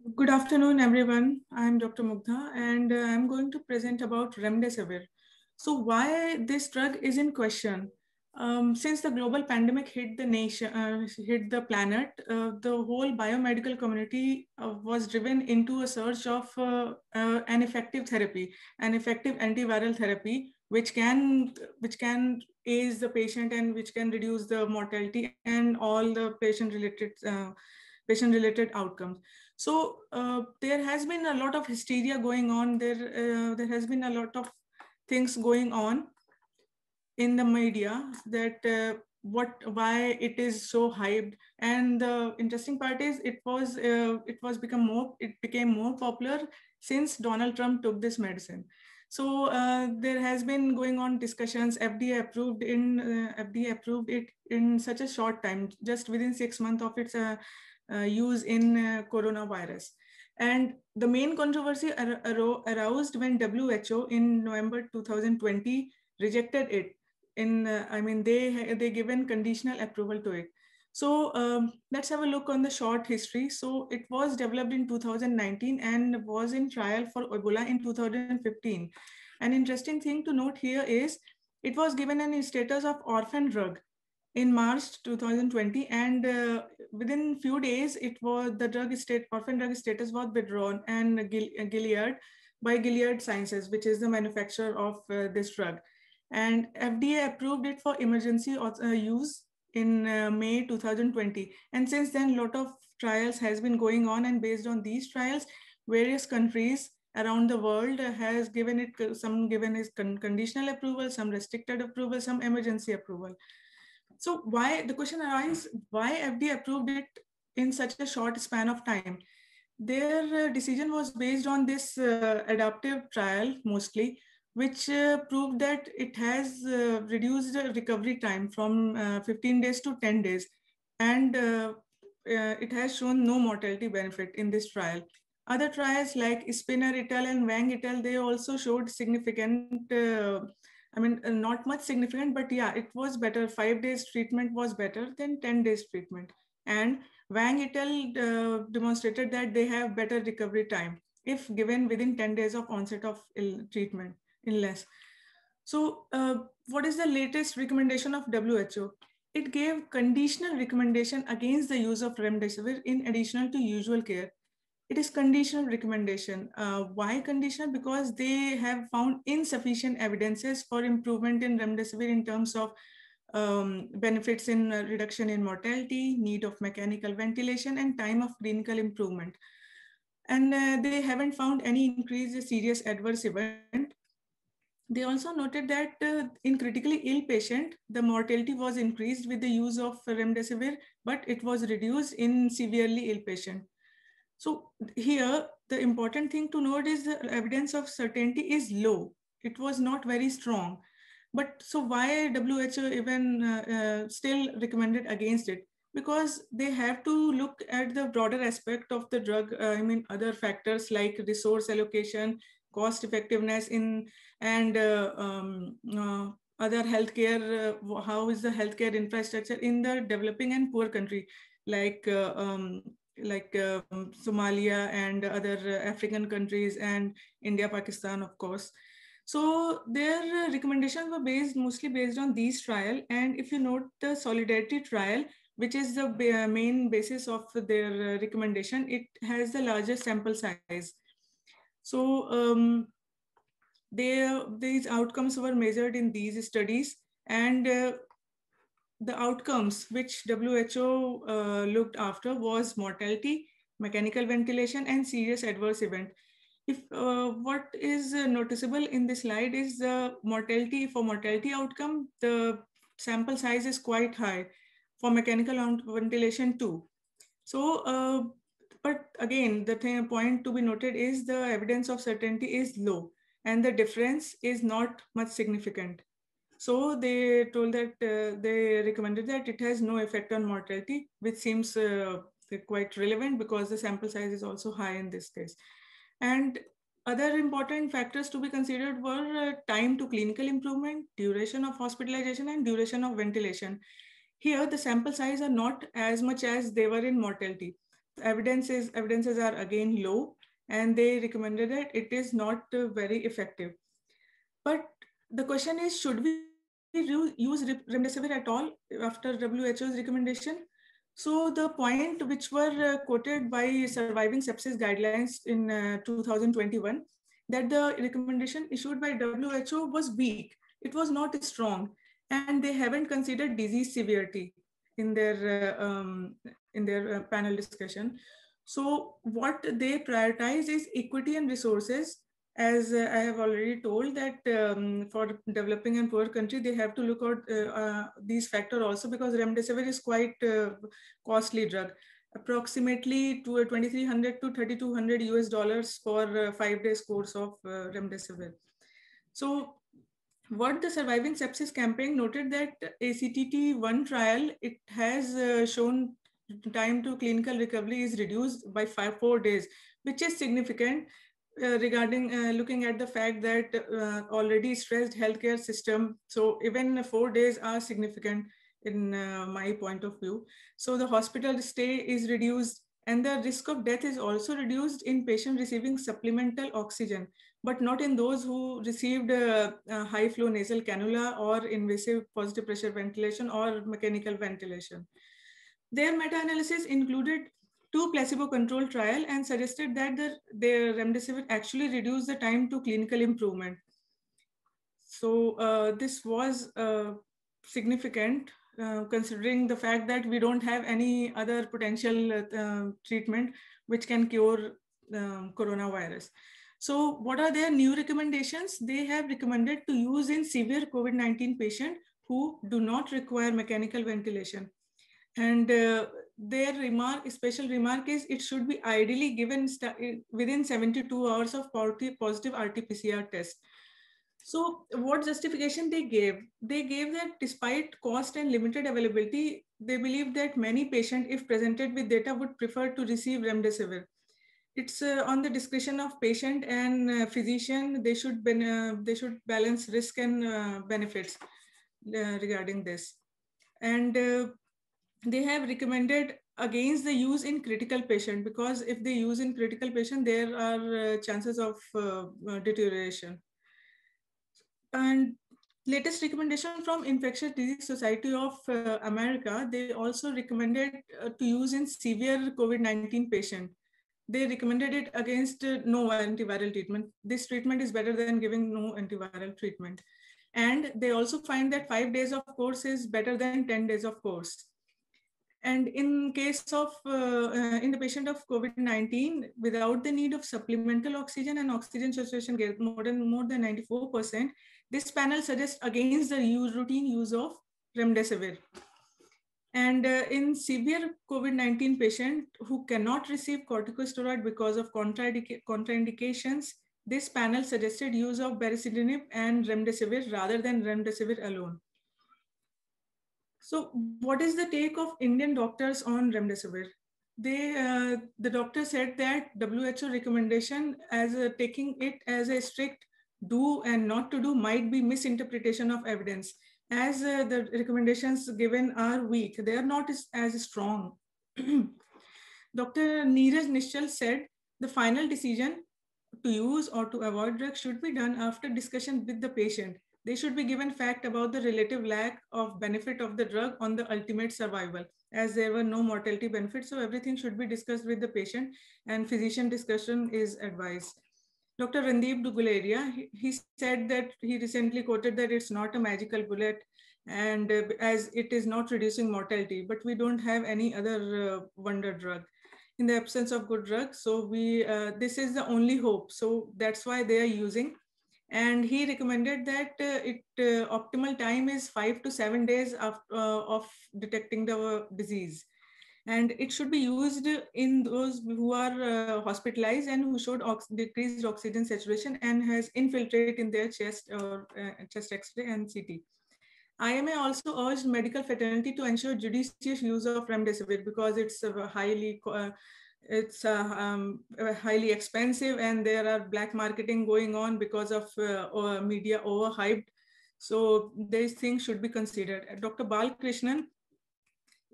Good afternoon, everyone. I'm Dr. Mugdha, and I'm going to present about remdesivir. So, why this drug is in question? Since the global pandemic hit the nation, hit the planet, the whole biomedical community was driven into a search of an effective therapy, an effective antiviral therapy, which can ease the patient and which can reduce the mortality and all the patient related outcomes. So there has been a lot of hysteria going on. There has been a lot of things going on in the media that why it is so hyped. And the interesting part is it became more popular since Donald Trump took this medicine. So there has been going on discussions. FDA approved it in such a short time, just within 6 months of its use in coronavirus. And the main controversy aroused when WHO in November 2020 rejected it. They given conditional approval to it. So let's have a look on the short history. So it was developed in 2019 and was in trial for Ebola in 2015. An interesting thing to note here is it was given an status of orphan drug in March 2020, and within few days, orphan drug status was withdrawn, and Gilead Sciences, which is the manufacturer of this drug, and FDA approved it for emergency use in May 2020. And since then, a lot of trials has been going on, and based on these trials, various countries around the world has given it conditional approval, some restricted approval, some emergency approval. So why the question arises, why FDA approved it in such a short span of time? Their decision was based on this adaptive trial mostly, which proved that it has reduced the recovery time from 15 days to 10 days. And it has shown no mortality benefit in this trial. Other trials like Spinner et al. And Wang et al., they also showed significant, not much significant, but yeah, it was better. 5 days treatment was better than 10 days treatment. And Wang et al. Demonstrated that they have better recovery time if given within 10 days of onset of illness. So what is the latest recommendation of WHO? It gave conditional recommendation against the use of remdesivir in addition to usual care. It is conditional recommendation. Why conditional? Because they have found insufficient evidences for improvement in remdesivir in terms of benefits in reduction in mortality, need of mechanical ventilation, and time of clinical improvement. And they haven't found any increase in serious adverse event. They also noted that in critically ill patient, the mortality was increased with the use of remdesivir, but it was reduced in severely ill patient. So here, the important thing to note is the evidence of certainty is low. It was not very strong. But so why WHO even still recommended against it? Because they have to look at the broader aspect of the drug. Other factors like resource allocation, cost effectiveness and other healthcare. How is the healthcare infrastructure in the developing and poor country like Somalia and other African countries and India, Pakistan, of course. So their recommendations were mostly based on these trial. And if you note the Solidarity trial, which is the main basis of their recommendation, it has the largest sample size. So these outcomes were measured in these studies, and the outcomes which WHO looked after was mortality, mechanical ventilation, and serious adverse event. If what is noticeable in this slide is the mortality outcome, the sample size is quite high. For mechanical ventilation too. So, but again, the point to be noted is the evidence of certainty is low, and the difference is not much significant. So they told that they recommended that it has no effect on mortality, which seems quite relevant because the sample size is also high in this case. And other important factors to be considered were time to clinical improvement, duration of hospitalization, and duration of ventilation. Here, the sample size are not as much as they were in mortality. evidences are again low, and they recommended that it is not very effective. But the question is, should we use remdesivir at all after WHO's recommendation? So the point which were quoted by Surviving Sepsis Guidelines in 2021, that the recommendation issued by WHO was weak. It was not strong, and they haven't considered disease severity in their panel discussion. So what they prioritize is equity and resources. As I have already told that for developing and poor country, they have to look at these factors also, because remdesivir is quite costly drug, approximately to 2,300 to 3,200 US dollars for 5 days course of remdesivir. So what the Surviving Sepsis campaign noted that ACTT-1 trial, it has shown time to clinical recovery is reduced by 4 days, which is significant regarding looking at the fact that already stressed healthcare system. So even 4 days are significant in my point of view. So the hospital stay is reduced, and the risk of death is also reduced in patients receiving supplemental oxygen, but not in those who received high flow nasal cannula or invasive positive pressure ventilation or mechanical ventilation. Their meta-analysis included 2 placebo-controlled trials and suggested that the remdesivir actually reduced the time to clinical improvement. So this was significant considering the fact that we don't have any other potential treatment which can cure coronavirus. So what are their new recommendations? They have recommended to use in severe COVID-19 patients who do not require mechanical ventilation. And their special remark is it should be ideally given within 72 hours of positive RT-PCR test. So what justification they gave? They gave that despite cost and limited availability, they believe that many patients, if presented with data, would prefer to receive remdesivir. It's on the discretion of patient and physician. They should balance risk and benefits regarding this. And they have recommended against the use in critical patient, because if they use in critical patient, there are chances of deterioration. And latest recommendation from Infectious Disease Society of America, they also recommended to use in severe COVID-19 patient. They recommended it against no antiviral treatment. This treatment is better than giving no antiviral treatment. And they also find that 5 days of course is better than 10 days of course. And in case of, in the patient of COVID-19, without the need of supplemental oxygen and oxygen saturation get more than 94%, this panel suggests against the routine use of remdesivir. And in severe COVID-19 patient who cannot receive corticosteroid because of contraindications, this panel suggested use of baricitinib and remdesivir rather than remdesivir alone. So what is the take of Indian doctors on remdesivir? The doctor said that WHO recommendation as taking it as a strict do and not to do might be misinterpretation of evidence, as the recommendations given are weak. They are not as strong. Dr. Neeraj Nishchal said the final decision to use or to avoid drugs should be done after discussion with the patient. They should be given fact about the relative lack of benefit of the drug on the ultimate survival, as there were no mortality benefits. So everything should be discussed with the patient, and physician discussion is advised. Dr. Randeep Duguleria, he said that he recently quoted that it's not a magical bullet, and as it is not reducing mortality, but we don't have any other wonder drug in the absence of good drugs. So this is the only hope. So that's why they are using. And he recommended that optimal time is 5 to 7 days of detecting the disease. And it should be used in those who are hospitalized and who showed decreased oxygen saturation and has infiltrate in their chest or chest X-ray and CT. IMA also urged medical fraternity to ensure judicious use of remdesivir because it's highly expensive, and there are black marketing going on because of media overhyped. So these things should be considered. Dr. Balkrishnan,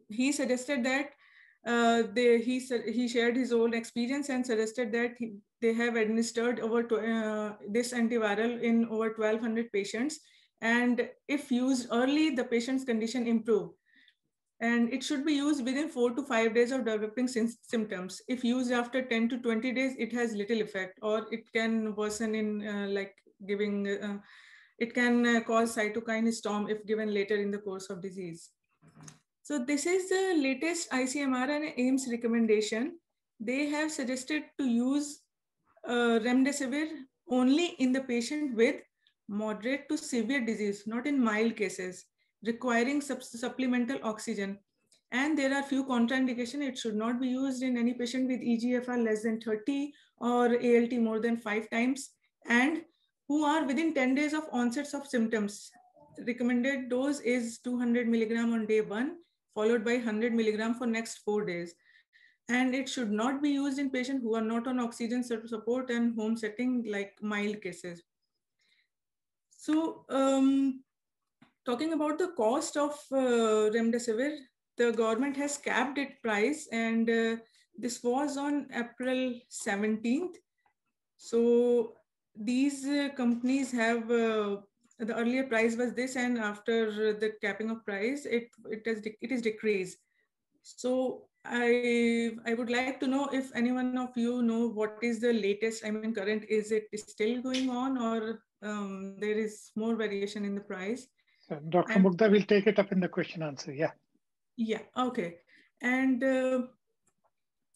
he suggested that he shared his own experience and suggested that they have administered over this antiviral in over 1,200 patients, and if used early, the patient's condition improved. And it should be used within 4 to 5 days of developing symptoms. If used after 10 to 20 days, it has little effect, or it can worsen in it can cause cytokine storm if given later in the course of disease. So this is the latest ICMR and AIIMS recommendation. They have suggested to use remdesivir only in the patient with moderate to severe disease, not in mild cases, requiring supplemental oxygen. And there are few contraindications. It should not be used in any patient with EGFR less than 30 or ALT more than 5 times, and who are within 10 days of onsets of symptoms. Recommended dose is 200 milligram on day 1, followed by 100 milligram for next 4 days. And it should not be used in patients who are not on oxygen support and home setting, like mild cases. So talking about the cost of remdesivir, the government has capped its price, and this was on April 17th. So these companies have, the earlier price was this, and after the capping of price, it is decreased. So I would like to know if anyone of you know what is the latest, I mean current, is it still going on, or there is more variation in the price? Dr. Mugdha will take it up in the question answer. Yeah. Yeah. Okay. And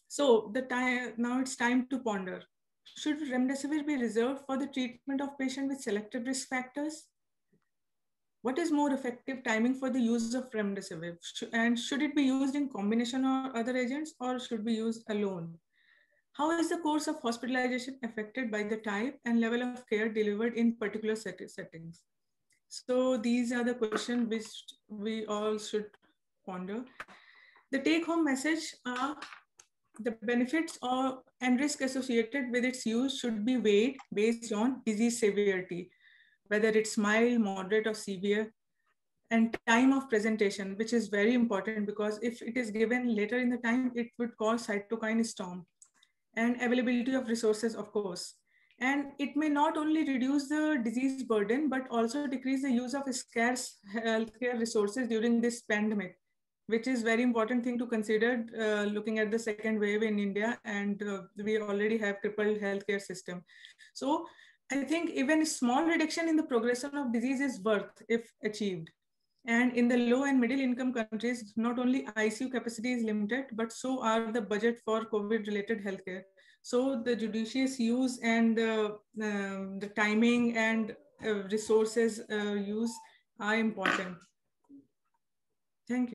so now it's time to ponder. Should remdesivir be reserved for the treatment of patients with selected risk factors? What is more effective timing for the use of remdesivir? And should it be used in combination or other agents, or should be used alone? How is the course of hospitalization affected by the type and level of care delivered in particular settings? So these are the questions which we all should ponder. The take-home message are the benefits and risk associated with its use should be weighed based on disease severity, whether it's mild, moderate, or severe, and time of presentation, which is very important, because if it is given later in the time, it would cause cytokine storm, and availability of resources, of course. And it may not only reduce the disease burden, but also decrease the use of scarce healthcare resources during this pandemic, which is very important thing to consider looking at the second wave in India, and we already have crippled healthcare system. So I think even a small reduction in the progression of disease is worth if achieved. And in the low and middle income countries, not only ICU capacity is limited, but so are the budget for COVID related healthcare. So the judicious use and the timing and resources use are important. Thank you.